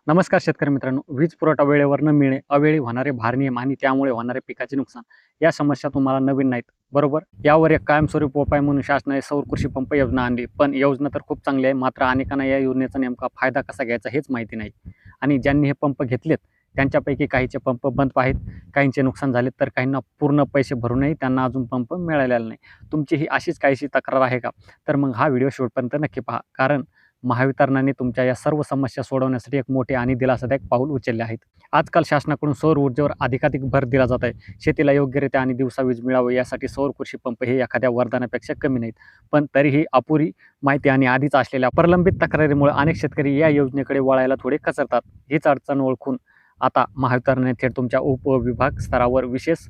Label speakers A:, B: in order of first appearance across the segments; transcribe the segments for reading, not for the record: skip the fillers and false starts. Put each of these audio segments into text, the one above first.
A: नमस्कार शेतकरी मित्रांनो, वीज पुरवठा वेळेवर न मिळणे, अवेळी होणारे भारनियम आणि त्यामुळे होणारे पिकाचे नुकसान या समस्या तुम्हाला नवीन नाहीत, बरोबर? यावर एक कायमस्वरूपी उपाय म्हणून शासनाने सौर कृषी पंप योजना आणली. पण योजना तर खूप चांगली आहे, मात्र अनेकांना या योजनेचा नेमका फायदा कसा घ्यायचा हेच माहिती नाही. आणि ज्यांनी हे पंप घेतलेत त्यांच्यापैकी काहींचे पंप बंद आहेत, काहींचे नुकसान झाले, तर काहींना पूर्ण पैसे भरूनही त्यांना अजून पंप मिळालेला नाही. तुमची ही अशीच काहीशी तक्रार आहे का? तर मग हा व्हिडिओ शेवटपर्यंत नक्की पहा, कारण महावितरणाने तुमच्या या सर्व समस्या सोडवण्यासाठी एक मोठे आणि दिलासादायक पाऊल उचलले आहेत. आजकाल शासनाकडून सौर ऊर्जेवर अधिकाधिक भर दिला जात आहे. शेतीला योग्यरित्या आणि दिवसा वीज मिळावी यासाठी सौर कृषी पंप हे एखाद्या वरदानापेक्षा कमी नाहीत. पण तरीही अपुरी माहिती आणि आधीच असलेल्या प्रलंबित तक्रारीमुळे अनेक शेतकरी या योजनेकडे वळायला थोडे कचरतात. हीच अडचण ओळखून आता महावितरणाने थेट तुमच्या उपविभाग स्तरावर विशेष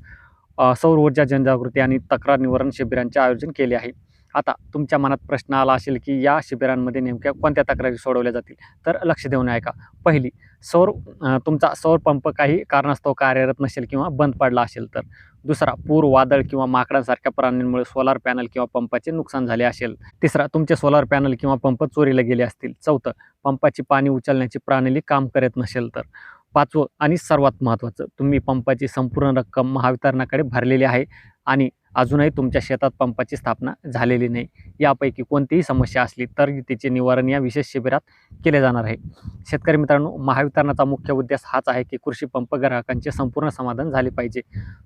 A: सौर ऊर्जा जनजागृती आणि तक्रार निवारण शिबिरांचे आयोजन केले आहे. आता तुमच्या मनात प्रश्न आला असेल, की या शिबिरांमध्ये नेमक्या कोणत्या तक्रारी सोडवल्या जातील? तर लक्ष देऊन ऐका. पहिली, तुमचा सौर पंप काही कारणास्तव कार्यरत नसेल किंवा बंद पडला असेल तर. दुसरा, पूर, वादळ किंवा माकडांसारख्या प्राण्यांमुळे सोलार पॅनल किंवा पंपाचे नुकसान झाले असेल. तिसरा, तुमचे सोलार पॅनल किंवा पंप चोरीला गेले असतील. चौथं, पंपाची पाणी उचलण्याची प्रणाली काम करत नसेल तर. पाचवं आणि सर्वात महत्त्वाचं, तुम्ही पंपाची संपूर्ण रक्कम महावितरणाकडे भरलेली आहे आणि अजूनही तुमच्या शेतात पंपाची स्थापना झालेली नाही. यापैकी कोणतीही समस्या असली तर तिचे निवारण या विशेष शिबिरात केले जाणार आहे. शेतकरी मित्रांनो, महावितरणाचा मुख्य उद्देश हाच आहे, की कृषी पंप ग्राहकांचे संपूर्ण समाधान झाले पाहिजे.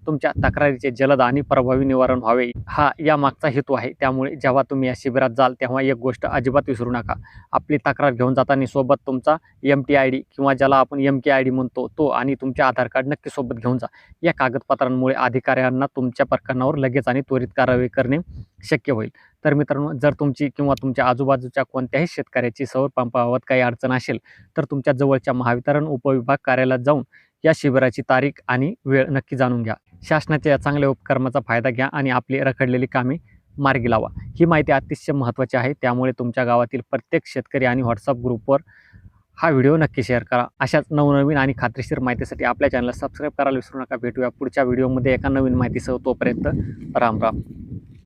A: तुमच्या तक्रारीचे जलद आणि प्रभावी निवारण व्हावे, हा यामागचा हेतू आहे. त्यामुळे जेव्हा तुम्ही या शिबिरात जाल तेव्हा एक गोष्ट अजिबात विसरू नका. आपली तक्रार घेऊन जाताना सोबत तुमचा MT-ID किंवा ज्याला आपण MK-ID म्हणतो तो आणि तुमचे आधार कार्ड नक्की सोबत घेऊन जा. या कागदपत्रांमुळे अधिकाऱ्यांना तुमच्या प्रकरणावर लगेच आणि त्वरित कारवाई करणे शक्य होईल. तर मित्रांनो, जर तुमची किंवा तुमच्या आजूबाजूच्या कोणत्याही शेतकऱ्याची सौर पंपाबाबत काही अडचण असेल तर तुमच्या जवळच्या महावितरण उपविभाग कार्यालयात जाऊन या शिबिराची तारीख आणि वेळ नक्की जाणून घ्या. शासनाच्या या चांगल्या उपक्रमाचा फायदा घ्या आणि आपली रखडलेली कामे मार्गी लावा. ही माहिती अतिशय महत्त्वाची आहे, त्यामुळे तुमच्या गावातील प्रत्येक शेतकरी आणि WhatsApp ग्रुपवर हा व्हिडिओ नक्की शेअर करा. अशाच नवनवीन आणि खात्रीशीर माहितीसाठी आपल्या चॅनलला सबस्क्राईब करायला विसरू नका. भेटूया पुढच्या व्हिडिओमध्ये एका नवीन माहितीसह. तोपर्यंत राम राम.